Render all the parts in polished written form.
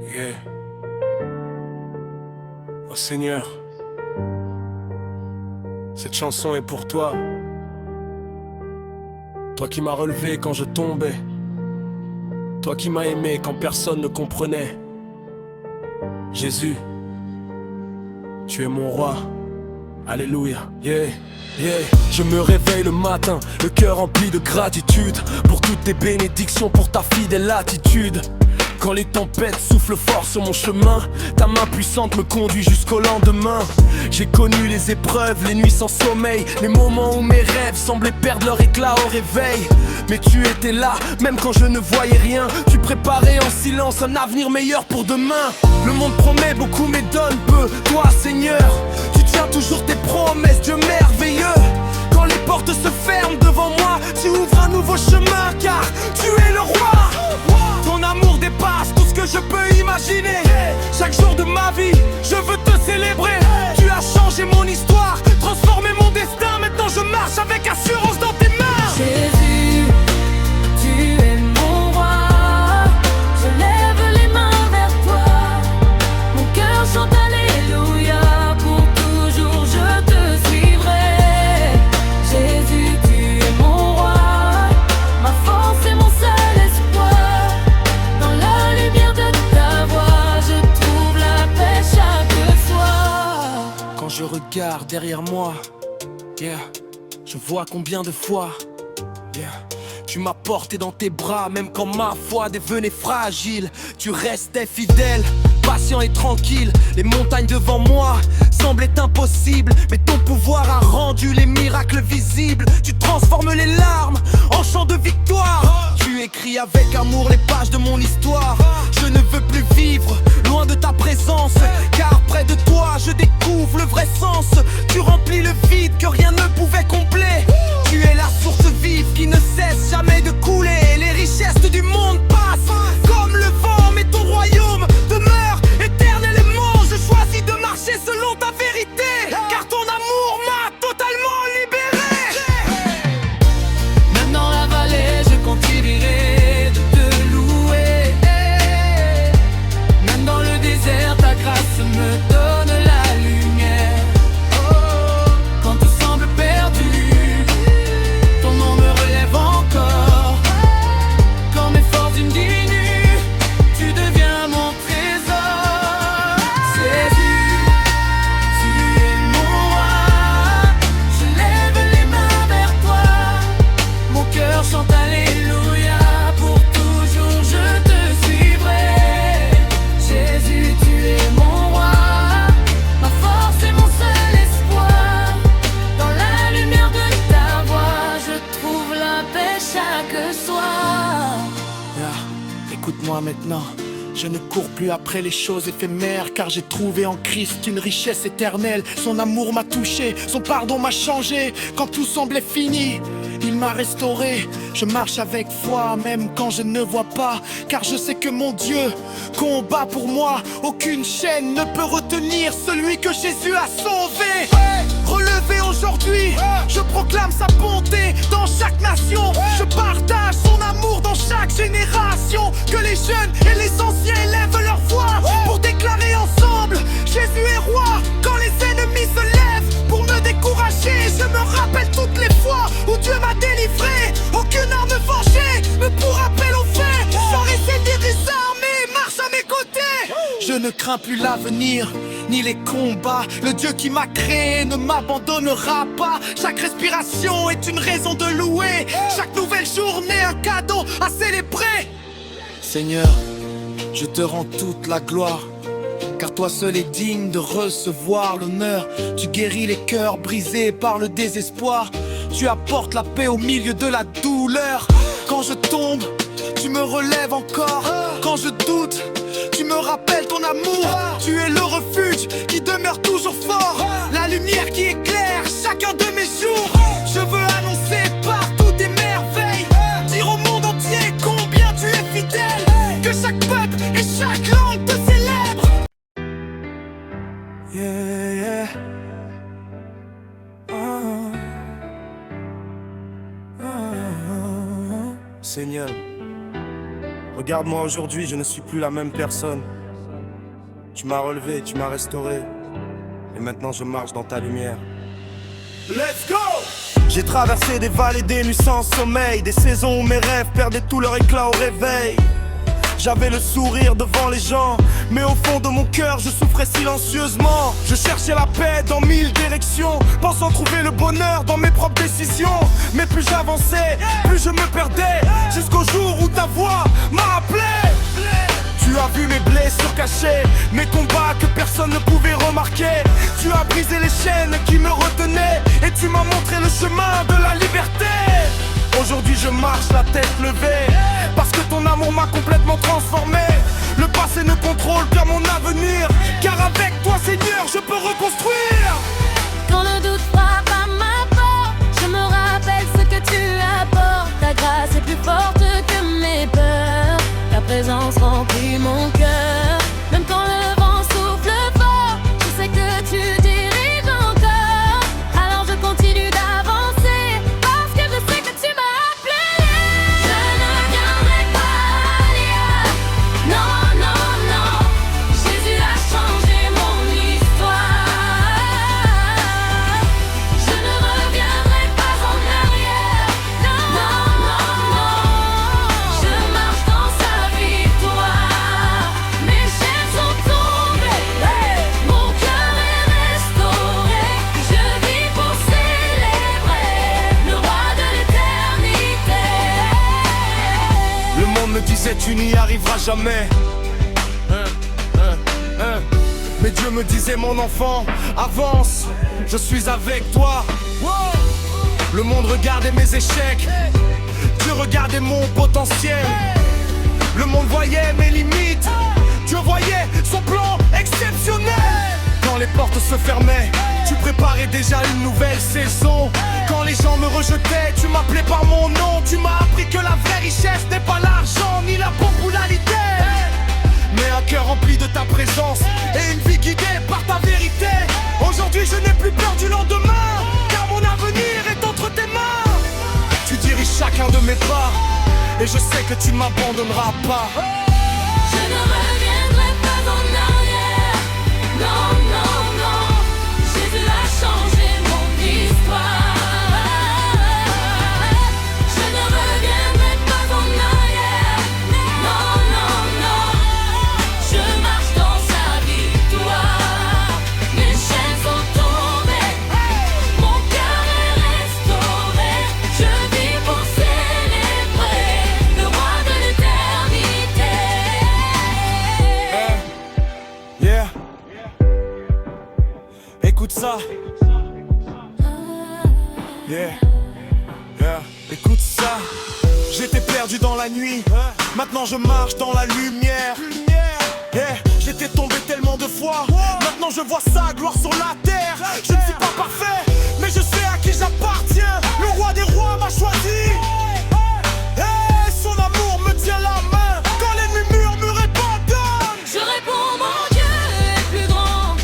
Yeah. Oh Seigneur, cette chanson est pour toi. Toi qui m'as relevé quand je tombais. Toi qui m'as aimé quand personne ne comprenait. Jésus, tu es mon roi. Alléluia, yeah, yeah. Je me réveille le matin, le cœur rempli de gratitude pour toutes tes bénédictions, pour ta fidèle attitude. Quand les tempêtes soufflent fort sur mon chemin, ta main puissante me conduit jusqu'au lendemain. J'ai connu les épreuves, les nuits sans sommeil, les moments où mes rêves semblaient perdre leur éclat au réveil. Mais tu étais là, même quand je ne voyais rien. Tu préparais en silence un avenir meilleur pour demain. Le monde promet beaucoup mais donne peu. Toi Seigneur, tu tiens toujours tes promesses, Dieu merveilleux. Quand les portes se ferment devant moi, tu ouvres un nouveau chemin car tu es le roi. Ton amour dépasse tout ce que je peux imaginer. Chaque jour de ma vie, je veux te célébrer. Tu as changé mon histoire, transformé mon destin. Maintenant je marche avec assurance dans tes mains. Jésus, tu es mon roi. Je lève les mains vers toi. Mon cœur chante alléluia. Pour toujours je te suivrai. Jésus, tu es mon roi. Ma force et mon seul espoir. Dans la lumière de ta voix, je trouve la paix chaque soir. Quand je regarde derrière moi, yeah, je vois combien de fois, yeah, tu m'as porté dans tes bras, même quand ma foi devenait fragile. Tu restais fidèle, patient et tranquille. Les montagnes devant moi semblaient impossibles, mais ton pouvoir a rendu les miracles visibles. Tu transformes les larmes en chants de victoire. Tu écris avec amour les pages de mon histoire. Je ne veux plus vivre loin de ta présence, car près de toi je découvre le vrai sens. Tu remplis le vide que rien ne pouvait combler. Tu es la source vive qui ne cesse jamais de couler. Les richesses du monde passent comme le vent, mais ton royaume demeure éternellement. Je choisis de marcher selon ta vérité, car ton amour m'a totalement libéré. Même dans la vallée, je continuerai de te louer. Même dans le désert, ta grâce me donne la lumière. Quand tout semble perdu, ton nom me relève encore. Quand mes forces diminuent, tu deviens mon trésor. Jésus, tu es mon roi. Je lève les mains vers toi. Mon cœur chante alléluia. Pour toujours je te suivrai. Jésus, tu es mon roi. Ma force et mon seul espoir. Dans la lumière de ta voix, je trouve la paix chaque soir. Yeah, écoute-moi maintenant. Je ne cours plus après les choses éphémères, car j'ai trouvé en Christ une richesse éternelle. Son amour m'a touché, son pardon m'a changé. Quand tout semblait fini, il m'a restauré. Je marche avec foi, même quand je ne vois pas, car je sais que mon Dieu combat pour moi. Aucune chaîne ne peut retenir celui que Jésus a sauvé. Relevé aujourd'hui, je proclame sa bonté dans chaque nation. Je partage son amour dans chaque génération. Que les jeunes et les anciens élèvent leur voix pour déclarer ensemble: Jésus est roi. Quand les ennemis se lèvent pour me décourager, je me rappelle toutes les fois où Dieu m'a délivré. Aucune arme forgée ne pourra appeler au fait. J'aurai saisi des armes et marche à mes côtés. Je ne crains plus l'avenir ni les combats. Le Dieu qui m'a créé ne m'abandonnera pas. Chaque respiration est une raison de louer. Chaque nouvelle journée un cadeau à célébrer. Seigneur, je te rends toute la gloire, car toi seul es digne de recevoir l'honneur. Tu guéris les cœurs brisés par le désespoir. Tu apportes la paix au milieu de la douleur. Quand je tombe, tu me relèves encore. Quand je doute, tu me rappelles ton amour. Tu es le refuge qui demeure toujours fort. La lumière qui éclaire chacun de mes jours. Je veux annoncer partout tes merveilles. Dire au monde entier combien tu es fidèle. Que chaque peuple et chaque langue te célèbre. Yeah, yeah. Seigneur, regarde-moi aujourd'hui, je ne suis plus la même personne. Tu m'as relevé, tu m'as restauré. Et maintenant je marche dans ta lumière. Let's go! J'ai traversé des vallées, des nuits sans sommeil, des saisons où mes rêves perdaient tout leur éclat au réveil. J'avais le sourire devant les gens, mais au fond de mon cœur je souffrais silencieusement. Je cherchais la paix dans 1000 directions, pensant trouver le bonheur dans mes propres décisions. Mais plus j'avançais, plus je me perdais, jusqu'au jour où ta voix m'a appelé. Tu as vu mes blessures cachées, mes combats que personne ne pouvait remarquer. Tu as brisé les chaînes qui me retenaient, et tu m'as montré le chemin de la liberté. Aujourd'hui je marche la tête levée, parce que ton amour m'a complètement transformé. Le passé ne contrôle pas mon avenir, car avec toi Seigneur je peux reconstruire. Quand le doute frappe à ma porte, je me rappelle ce que tu apportes. Ta grâce est plus forte que mes peurs, ta présence remplit mon cœur. Même quand le vent souffle fort, je sais que tu diriges encore. Alors je continue d'avancer, parce que je sais que tu m'as appelé. Je ne viendrai pas ailleurs, non, non, non. Jésus a changé mon histoire. Je ne reviendrai pas en arrière, non, non, non, non. Je marche dans sa victoire. Mes chaînes sont tombées, mon cœur est restauré. Je vis pour célébrer le roi de l'éternité. Le monde me disait tu n'y arriveras jamais. Mais Dieu me disait mon enfant, avance, je suis avec toi. Le monde regardait mes échecs, Dieu regardait mon potentiel. Le monde voyait mes limites, Dieu voyait son plan exceptionnel. Quand les portes se fermaient, tu préparais déjà une nouvelle saison. Quand les gens me rejetaient, tu m'appelais par mon nom. Tu m'as appris que la vraie richesse n'est pas l'argent ni la popularité, mais un cœur rempli de ta présence et une vie guidée par ta vérité. Aujourd'hui je n'ai plus peur du lendemain, car mon avenir est entre tes mains. Tu diriges chacun de mes pas, et je sais que tu ne m'abandonneras pas. Je ne reviendrai pas en arrière, non, non, non. Jésus a changé mon histoire. Je ne reviendrai pas en arrière, non, non, non. Je marche dans sa victoire. Mes chaînes sont tombées, mon cœur est restauré. Je vis pour célébrer le roi de l'éternité. Yeah. Écoute ça. Yeah. Yeah. Écoute ça. J'étais perdu dans la nuit, maintenant je marche dans la lumière. Yeah. J'étais tombé tellement de fois, maintenant je vois sa gloire sur la terre. Je ne suis pas parfait, mais je sais à qui j'appartiens. Le roi des rois m'a choisi. Hey, son amour me tient la main quand l'ennemi murmure et abandonne. Je réponds, mon Dieu est plus grand.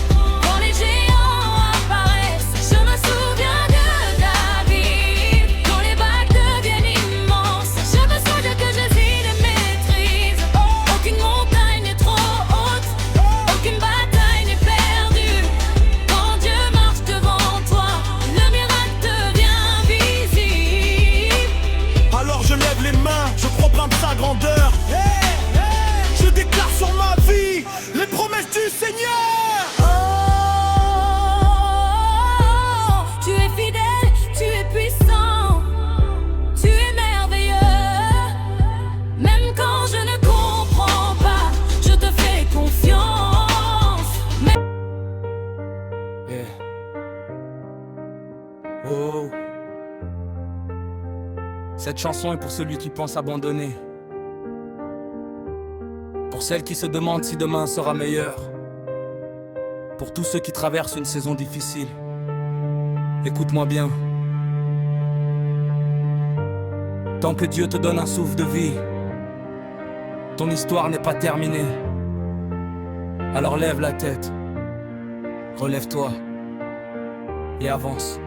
Quand les géants apparaissent, je me souviens de David. Quand les vagues deviennent immenses, je me souviens que Jésus les maîtrise. Aucune montagne n'est trop haute, aucune bataille n'est perdue. Quand Dieu marche devant toi, le miracle devient visible. Alors je lève les mains, je proclame sa grandeur. Je déclare sur ma vie les promesses du Seigneur. Oh, tu es fidèle, tu es puissant, tu es merveilleux. Même quand je ne comprends pas, je te fais confiance. Yeah. Oh. Cette chanson est pour celui qui pense abandonner, pour celle qui se demande si demain sera meilleur, pour tous ceux qui traversent une saison difficile. Écoute-moi bien. Tant que Dieu te donne un souffle de vie, ton histoire n'est pas terminée. Alors lève la tête, relève-toi et avance.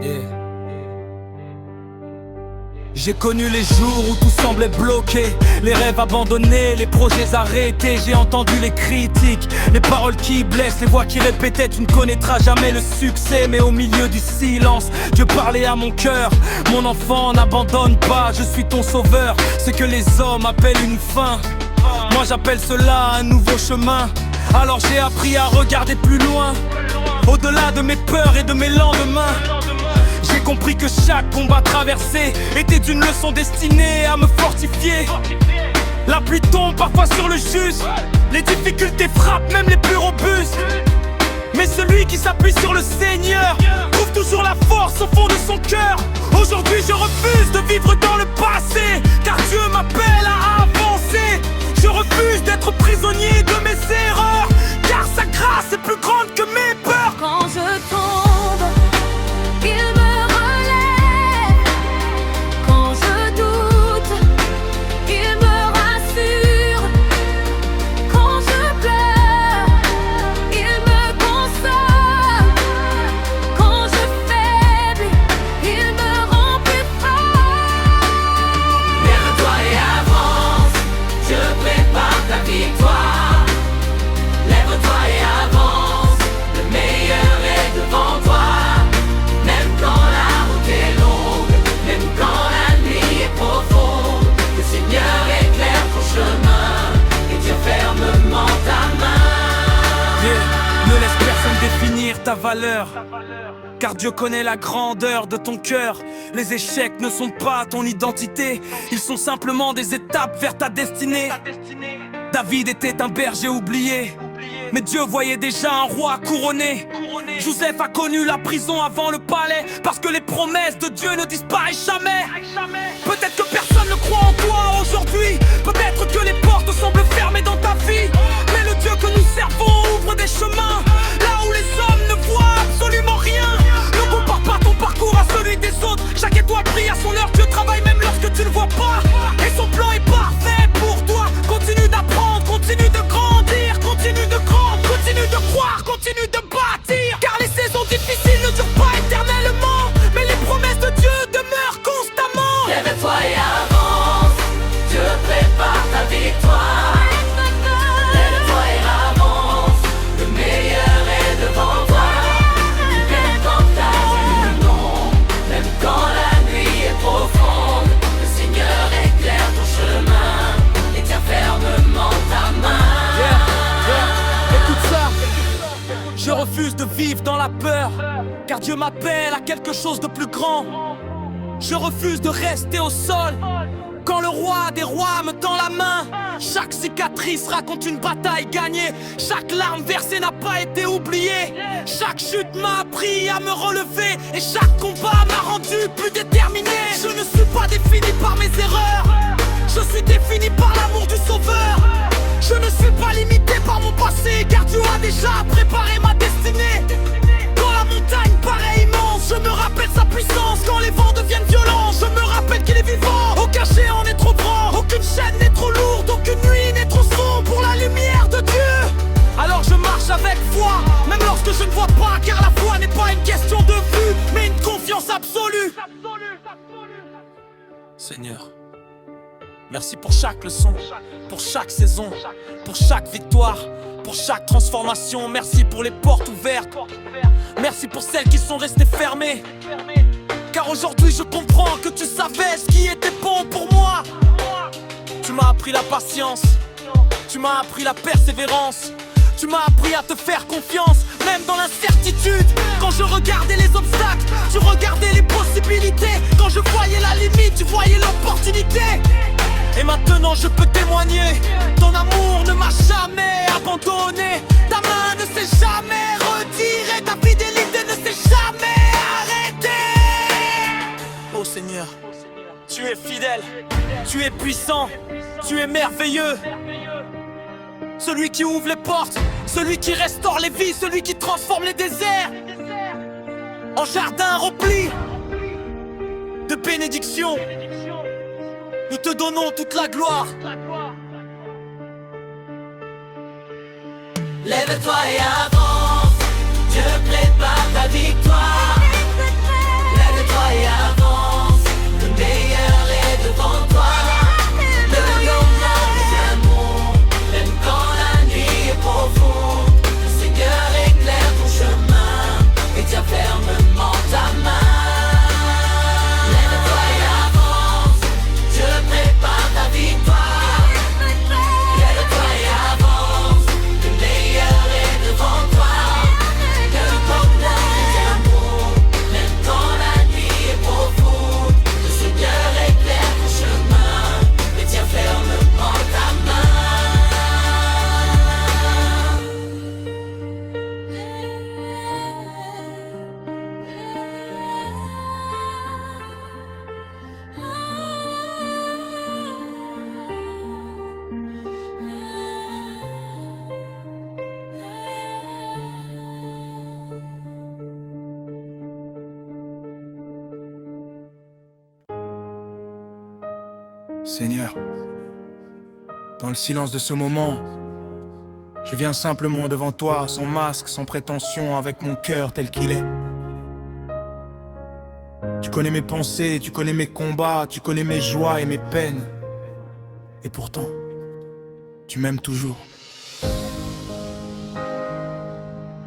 Yeah. J'ai connu les jours où tout semblait bloqué, les rêves abandonnés, les projets arrêtés. J'ai entendu les critiques, les paroles qui blessent, les voix qui répétaient: tu ne connaîtras jamais le succès. Mais au milieu du silence, Dieu parlait à mon cœur: mon enfant, n'abandonne pas, je suis ton sauveur. Ce que les hommes appellent une fin, moi j'appelle cela un nouveau chemin. Alors j'ai appris à regarder plus loin, au-delà de mes peurs et de mes lendemains. J'ai compris que chaque combat traversé était une leçon destinée à me fortifier. La pluie tombe parfois sur le juste, les difficultés frappent même les plus robustes. Mais celui qui s'appuie sur le Seigneur trouve toujours la force au fond de son cœur. Aujourd'hui je refuse de vivre dans le passé, car Dieu m'appelle à avancer. Je refuse d'être prisonnier de mes erreurs, car sa grâce est plus grande que mes peurs. Quand je tombe, il me relève. Quand je doute, il me rassure. Quand je pleure, il me console. Quand je faible, il me rend plus fort. Lève-toi et avance, je prépare ta victoire. Lève-toi et avance, le meilleur est devant toi. Même quand la route est longue, même quand la nuit est profonde, le Seigneur éclaire ton chemin et tient fermement ta main. Ne laisse personne définir ta valeur, car Dieu connaît la grandeur de ton cœur. Les échecs ne sont pas ton identité, ils sont simplement des étapes vers ta destinée. David était un berger oublié, mais Dieu voyait déjà un roi couronné. Joseph a connu la prison avant le palais, parce que les promesses de Dieu ne disparaissent jamais. Peut-être que personne ne croit en toi aujourd'hui, peut-être que les portes semblent fermées dans ta vie, mais le Dieu que nous servons ouvre des chemins là où les hommes ne voient absolument rien. Ne compare pas ton parcours à celui des autres, chaque étoile brille à son heure. Dieu travaille même lorsque tu ne vois pas, et son plan est parfait pour toi. Continue d'apprendre, continue de grandir, continue de grandir, continue de croire, continue de bâtir. Car les saisons difficiles ne durent pas éternellement, mais les promesses de Dieu demeurent constamment. Lève-toi et avance, Dieu prépare ta victoire. Lève-toi et avance, le meilleur est devant toi. Même quand t'as du non, même quand la nuit est profonde, le Seigneur éclaire ton chemin et tient fermement ta main. Écoute ça, je refuse de vivre dans la peur, car Dieu m'appelle à quelque chose de plus grand. Je refuse de rester au sol quand le roi des rois me tend la main. Chaque cicatrice raconte une bataille gagnée, chaque larme versée n'a pas été oubliée. Chaque chute m'a appris à me relever, et chaque combat m'a rendu plus déterminé. Je ne suis pas défini par mes erreurs, je suis défini par l'amour du Sauveur. Je ne suis pas limité par mon passé, car Dieu a déjà préparé ma destinée. Quand la montagne paraît immense, je me rappelle sa puissance. Quand les vents deviennent violents, je me rappelle qu'il est vivant. Aucun géant n'est trop grand, aucune chaîne n'est trop lourde, aucune nuit n'est trop sombre pour la lumière de Dieu. Alors je marche avec foi, même lorsque je ne vois pas, car la foi n'est pas une question de vue, mais une confiance absolue. Seigneur, merci pour chaque leçon, pour chaque saison, pour chaque victoire, pour chaque transformation. Merci pour les portes ouvertes, merci pour celles qui sont restées fermées, car aujourd'hui je comprends que tu savais ce qui était bon pour moi. Tu m'as appris la patience, tu m'as appris la persévérance, tu m'as appris à te faire confiance, même dans l'incertitude. Quand je regardais les obstacles, tu regardais les possibilités. Quand je voyais la limite, tu voyais l'opportunité. Et maintenant je peux témoigner, ton amour ne m'a jamais abandonné. Ta main ne s'est jamais retirée, ta fidélité ne s'est jamais arrêtée. Oh Seigneur, tu es fidèle, tu es puissant, tu es merveilleux. Celui qui ouvre les portes, celui qui restaure les vies, celui qui transforme les déserts en jardin rempli de bénédictions. Nous te donnons toute la gloire. Lève-toi et avance, Dieu prépare ta victoire. Lève-toi et avance, le meilleur Seigneur, dans le silence de ce moment, je viens simplement devant toi, sans masque, sans prétention, avec mon cœur tel qu'il est. Tu connais mes pensées, tu connais mes combats, tu connais mes joies et mes peines. Et pourtant, tu m'aimes toujours.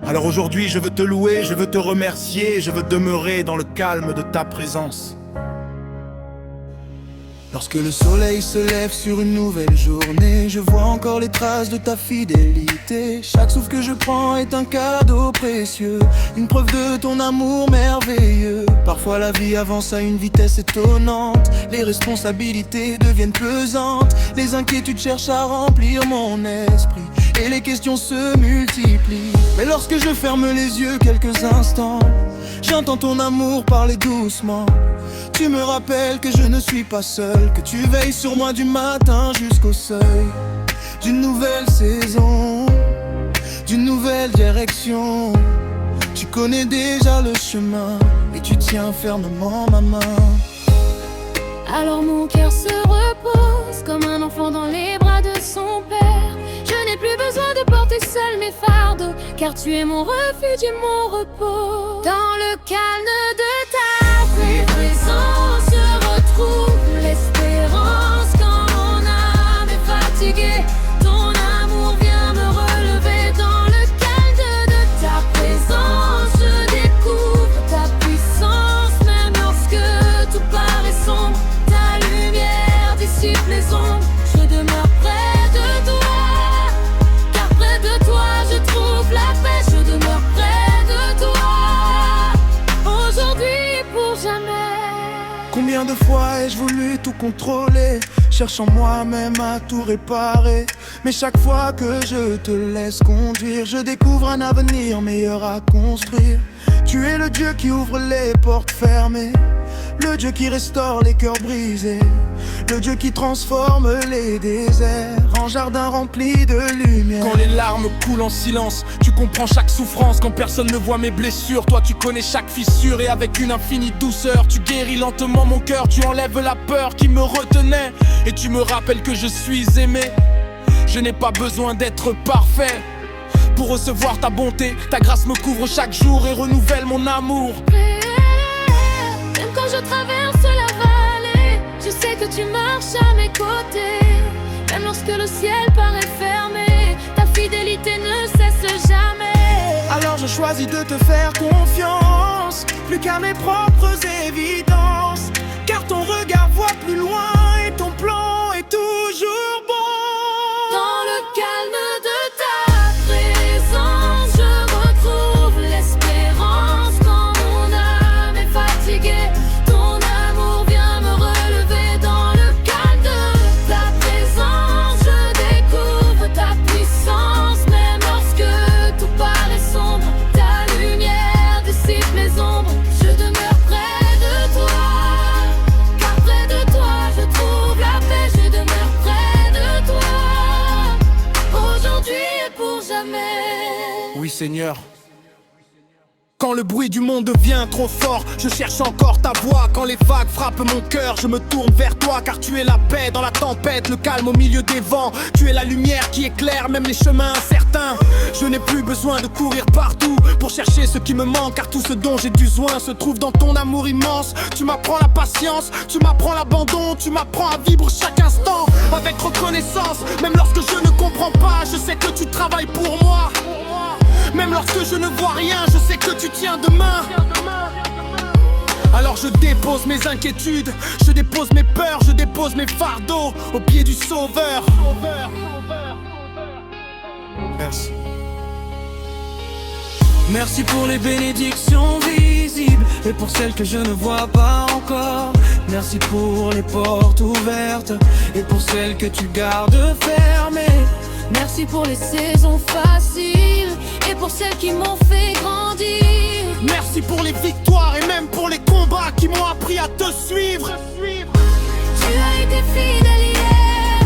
Alors aujourd'hui, je veux te louer, je veux te remercier, je veux demeurer dans le calme de ta présence. Lorsque le soleil se lève sur une nouvelle journée, je vois encore les traces de ta fidélité. Chaque souffle que je prends est un cadeau précieux, une preuve de ton amour merveilleux. Parfois la vie avance à une vitesse étonnante, les responsabilités deviennent pesantes, les inquiétudes cherchent à remplir mon esprit et les questions se multiplient. Mais lorsque je ferme les yeux quelques instants, j'entends ton amour parler doucement. Tu me rappelles que je ne suis pas seul, que tu veilles sur moi du matin jusqu'au seuil d'une nouvelle saison, d'une nouvelle direction. Tu connais déjà le chemin et tu tiens fermement ma main. Alors mon cœur se repose comme un enfant dans les bras de son père. Je n'ai plus besoin de porter seul mes fardeaux, car tu es mon refuge et mon repos. Dans le calme de ta présence, je retrouve l'espérance quand mon âme est fatiguée. Ton amour vient me relever. Dans le calme de ta présence, je découvre ta puissance. Même lorsque tout paraît sombre, ta lumière dissipe les ombres. Je demeure près de toi, car près de toi je trouve la paix. Je demeure près de toi, aujourd'hui et pour jamais. Combien de fois ai-je voulu tout contrôler, cherchant moi-même à tout réparer. Mais chaque fois que je te laisse conduire, je découvre un avenir meilleur à construire. Tu es le Dieu qui ouvre les portes fermées, le Dieu qui restaure les cœurs brisés, le Dieu qui transforme les déserts en jardins remplis de lumière. Quand les larmes coulent en silence, tu comprends chaque souffrance. Quand personne ne voit mes blessures, toi tu connais chaque fissure. Et avec une infinie douceur, tu guéris lentement mon cœur. Tu enlèves la peur qui me retenait, et tu me rappelles que je suis aimé. Je n'ai pas besoin d'être parfait pour recevoir ta bonté. Ta grâce me couvre chaque jour et renouvelle mon amour. Même quand je traverse la vallée, je sais que tu marches à mes côtés. Même lorsque le ciel paraît fermé, ta fidélité ne cesse jamais. Alors je choisis de te faire confiance, plus qu'à mes propres évidences, car ton regard voit plus loin et ton plan est toujours bon. Dans le calme de ta présence, je retrouve l'espérance quand mon âme est fatiguée. Ton amour vient me relever. Dans le calme de ta présence, je découvre ta puissance. Même lorsque tout paraît sombre, ta lumière dissipe les ombres. Je demeure près de toi, car près de toi je trouve la paix. Je demeure près de toi, aujourd'hui et pour jamais. Oui Seigneur. Quand le bruit du monde devient trop fort, je cherche encore ta voix. Quand les vagues frappent mon cœur, je me tourne vers toi. Car tu es la paix dans la tempête, le calme au milieu des vents. Tu es la lumière qui éclaire même les chemins incertains. Je n'ai plus besoin de courir partout pour chercher ce qui me manque, car tout ce dont j'ai besoin se trouve dans ton amour immense. Tu m'apprends la patience, tu m'apprends l'abandon, tu m'apprends à vivre chaque instant avec reconnaissance. Même lorsque je ne comprends pas, je sais que tu travailles pour moi. Même lorsque je ne vois rien, je sais que tu tiens demain. Alors je dépose mes inquiétudes, je dépose mes peurs, je dépose mes fardeaux au pied du Sauveur. Merci. Merci pour les bénédictions visibles et pour celles que je ne vois pas encore. Merci pour les portes ouvertes et pour celles que tu gardes fermées. Merci pour les saisons faciles et pour celles qui m'ont fait grandir. Merci pour les victoires et même pour les combats qui m'ont appris à te suivre. Tu as été fidèle hier,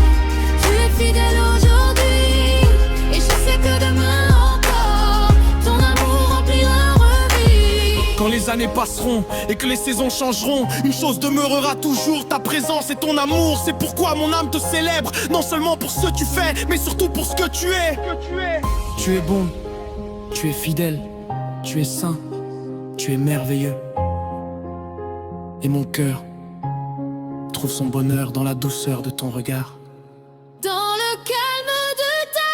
tu es fidèle aujourd'hui, et je sais que demain encore, ton amour remplira revit. Quand les années passeront et que les saisons changeront, une chose demeurera toujours, ta présence et ton amour. C'est pourquoi mon âme te célèbre, non seulement pour ce que tu fais, mais surtout pour ce que tu es. Tu es bon, tu es fidèle, tu es saint, tu es merveilleux. Et mon cœur trouve son bonheur dans la douceur de ton regard. Dans le calme de ta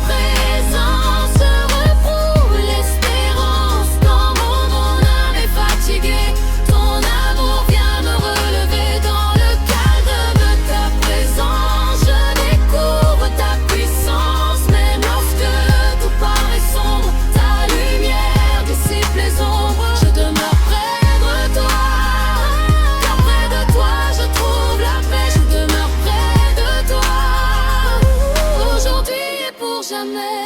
présence refoule l'espérance. Dans mon âme est fatiguée, ton amour vient me relever. Dans le calme de ta présence, je découvre ta puissance. Même lorsque tout paraît sombre, ta lumière dissipe les ombres. Je demeure près de toi, car près de toi je trouve la paix. Je demeure près de toi, aujourd'hui et pour jamais.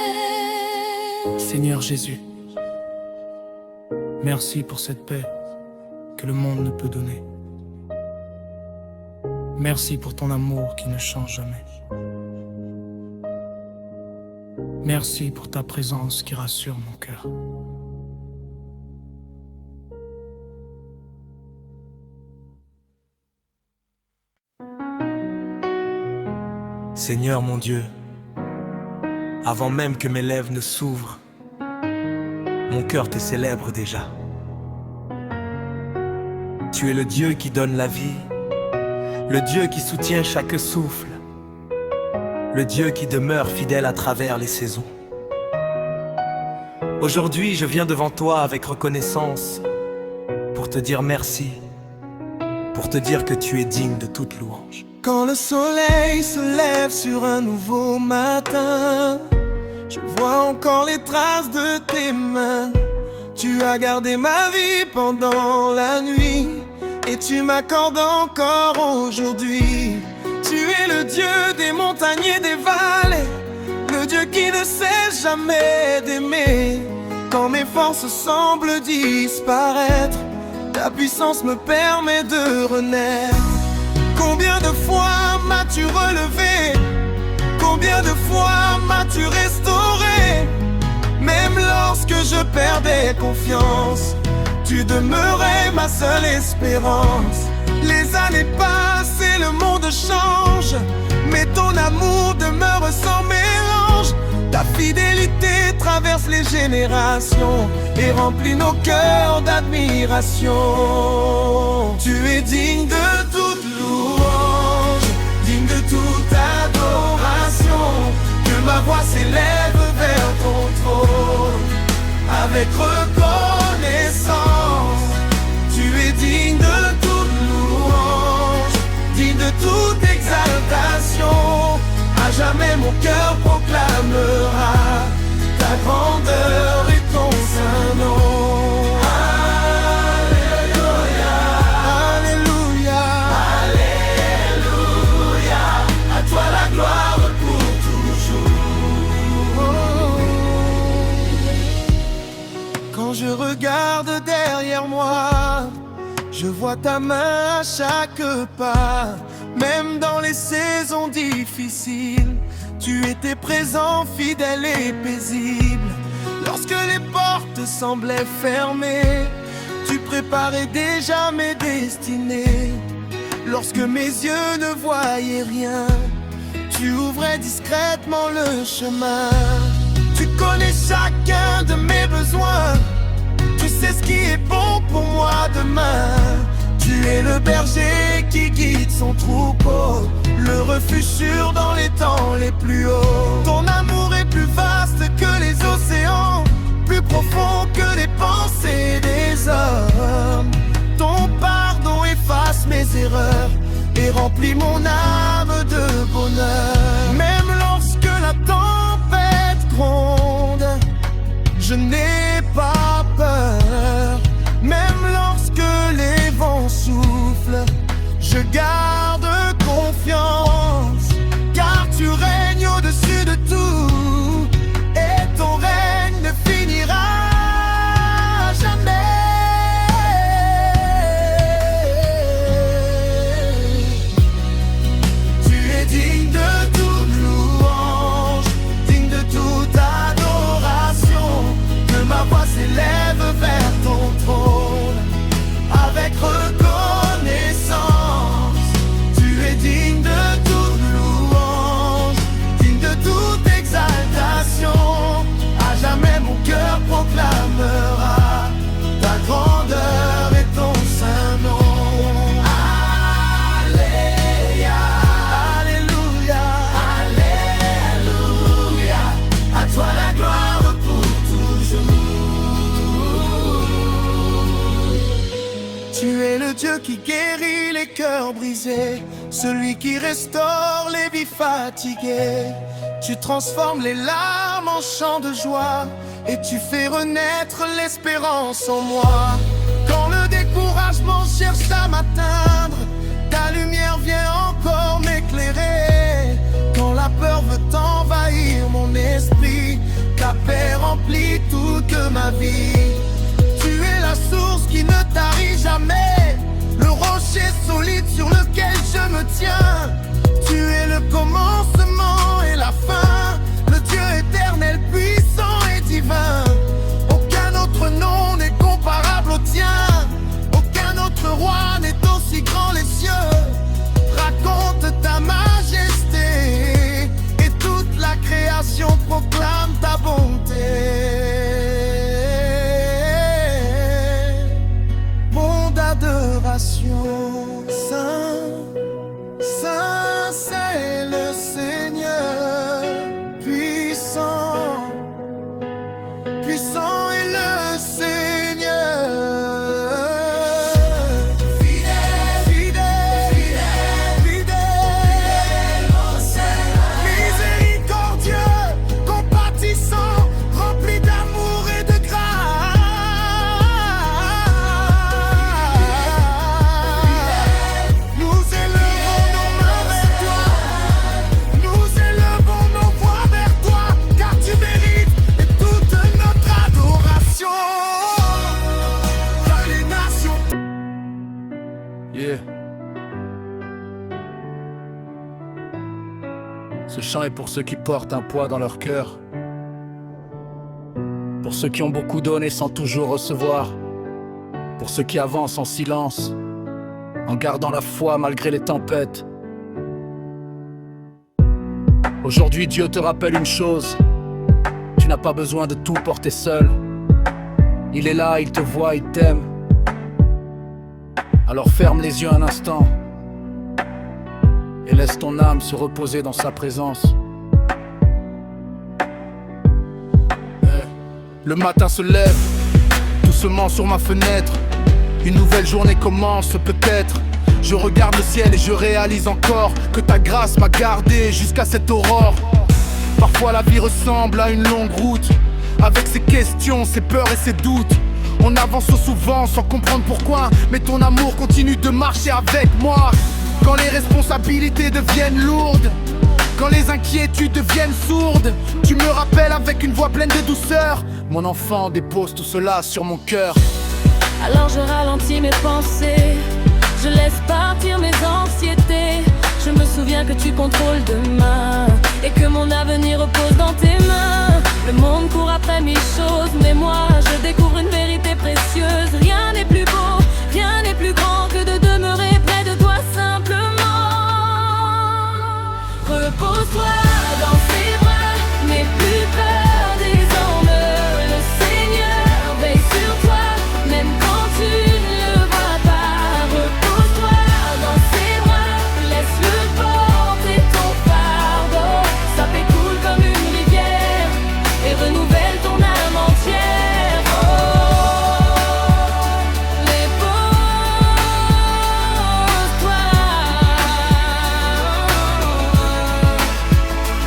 Seigneur Jésus, merci pour cette paix que le monde ne peut donner. Merci pour ton amour qui ne change jamais. Merci pour ta présence qui rassure mon cœur. Seigneur mon Dieu, avant même que mes lèvres ne s'ouvrent, mon cœur te célèbre déjà. Tu es le Dieu qui donne la vie, le Dieu qui soutient chaque souffle, le Dieu qui demeure fidèle à travers les saisons. Aujourd'hui, je viens devant toi avec reconnaissance pour te dire merci, pour te dire que tu es digne de toute louange. Quand le soleil se lève sur un nouveau matin, je vois encore les traces de tes mains. Tu as gardé ma vie pendant la nuit et tu m'accordes encore aujourd'hui. Tu es le Dieu des montagnes et des vallées, le Dieu qui ne cesse jamais d'aimer. Quand mes forces semblent disparaître, ta puissance me permet de renaître. Combien de fois m'as-tu relevé? Combien de fois m'as-tu restauré? Même lorsque je perdais confiance, tu demeurais ma seule espérance. Les années passent et le monde change, mais ton amour demeure sans mélange. Ta fidélité traverse les générations et remplit nos cœurs d'admiration. Tu es digne de toute louange, digne de toute adoration. Que ma voix s'élève vers ton trône avec reconnaissance. Tu es digne de toute louange, digne de toute exaltation. À jamais mon cœur proclamera ta grandeur et ton saint nom. Alléluia, Alléluia, Alléluia. À toi la gloire pour toujours. Quand je regarde derrière moi, je vois ta main à chaque pas. Même dans les saisons difficiles, tu étais présent, fidèle et paisible. Lorsque les portes semblaient fermées, tu préparais déjà mes destinées. Lorsque mes yeux ne voyaient rien, tu ouvrais discrètement le chemin. Tu connais chacun de mes besoins, tu sais ce qui est bon pour moi demain. Tu es le berger qui guide son troupeau, le refuge sûr dans les temps les plus hauts. Ton amour est plus vaste que les océans, plus profond que les pensées des hommes. Ton pardon efface mes erreurs et remplit mon âme de bonheur. Même lorsque la tempête gronde, je n'ai pas peur. Même lorsque les vents soufflent, je garde confiance. Car tu règnes au-dessus de tout, et ton règne ne finira jamais. Tu es digne de guérit les cœurs brisés, celui qui restaure les vies fatiguées. Tu transformes les larmes en chants de joie et tu fais renaître l'espérance en moi. Quand le découragement cherche à m'atteindre, ta lumière vient encore m'éclairer. Quand la peur veut envahir mon esprit, ta paix remplit toute ma vie. Tu es la source qui ne tarit jamais, le rocher solide sur lequel je me tiens. Tu es le commencement et la fin, le Dieu éternel, puissant et divin. Aucun autre nom n'est comparable au tien, aucun autre roi n'est aussi grand les cieux. Raconte ta majesté et toute la création proclame ta bonté. Adoration, Saint, Saint c'est le Seigneur, puissant, puissant est le Seigneur. Fidèle, fidèle, fidèle, fidèle au Seigneur. Miséricordieux, compatissant, rempli d'amour et de grâce. Yeah. Ce chant est pour ceux qui portent un poids dans leur cœur, pour ceux qui ont beaucoup donné sans toujours recevoir, pour ceux qui avancent en silence, en gardant la foi malgré les tempêtes. Aujourd'hui, Dieu te rappelle une chose: tu n'as pas besoin de tout porter seul. Il est là, il te voit, il t'aime. Alors ferme les yeux un instant et laisse ton âme se reposer dans sa présence. Le matin se lève, doucement sur ma fenêtre. Une nouvelle journée commence peut-être. Je regarde le ciel et je réalise encore que ta grâce m'a gardé jusqu'à cette aurore. Parfois la vie ressemble à une longue route, avec ses questions, ses peurs et ses doutes. On avance souvent sans comprendre pourquoi, mais ton amour continue de marcher avec moi. Quand les responsabilités deviennent lourdes, quand les inquiétudes deviennent sourdes, tu me rappelles avec une voix pleine de douceur: mon enfant, dépose tout cela sur mon cœur. Alors je ralentis mes pensées, je laisse partir mes anxiétés. Je me souviens que tu contrôles demain et que mon avenir repose dans tes mains. Le monde court après mille choses, mais moi je découvre une vérité précieuse. Rien n'est plus beau, rien n'est plus grand que de demeurer près de toi simplement. Repose-toi dans ses bras, n'aie plus peur désormais. Le Seigneur veille sur toi, même quand tu ne le vois pas. Repose-toi dans ses bras, laisse-le porter ton fardeau. Sa paix coule comme une rivière et renouvelle ton âme entière. Oh,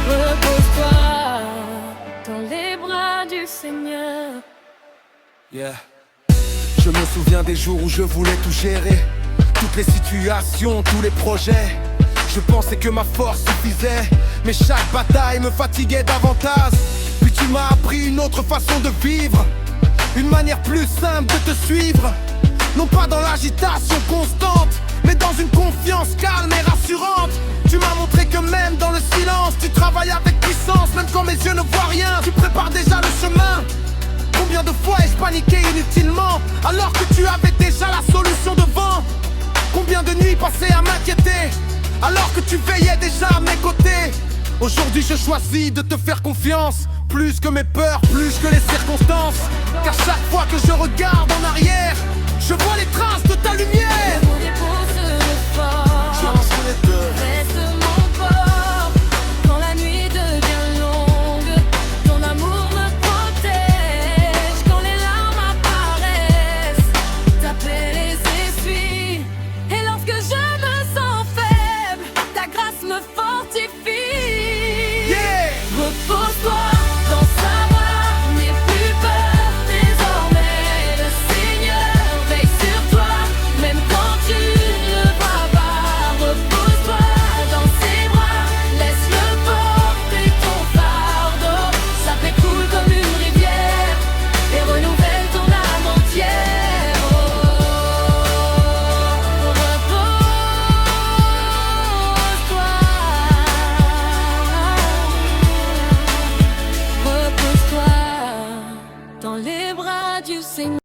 repose-toi dans les bras du Seigneur. Yeah. Je me souviens des jours où je voulais tout gérer, toutes les situations, tous les projets. Je pensais que ma force suffisait, mais chaque bataille me fatiguait davantage. Puis tu m'as appris une autre façon de vivre, une manière plus simple de te suivre. Non pas dans l'agitation constante, mais dans une confiance calme et rassurante. Tu m'as montré que même dans le silence, tu travailles avec puissance. Même quand mes yeux ne voient rien, tu prépares déjà le chemin. Combien de fois ai-je paniqué inutilement, alors que tu avais déjà la solution devant? Combien de nuits passées à m'inquiéter, alors que tu veillais déjà à mes côtés? Aujourd'hui je choisis de te faire confiance, plus que mes peurs, plus que les circonstances. Car chaque fois que je regarde en arrière, je vois les traces de ta lumière. Mon épouse le fort, Je lance les deux. reste mon corps. Quand la nuit devient longue, ton amour me protège. Quand les larmes apparaissent, ta paix les essuie. Et lorsque adieu, Seigneur.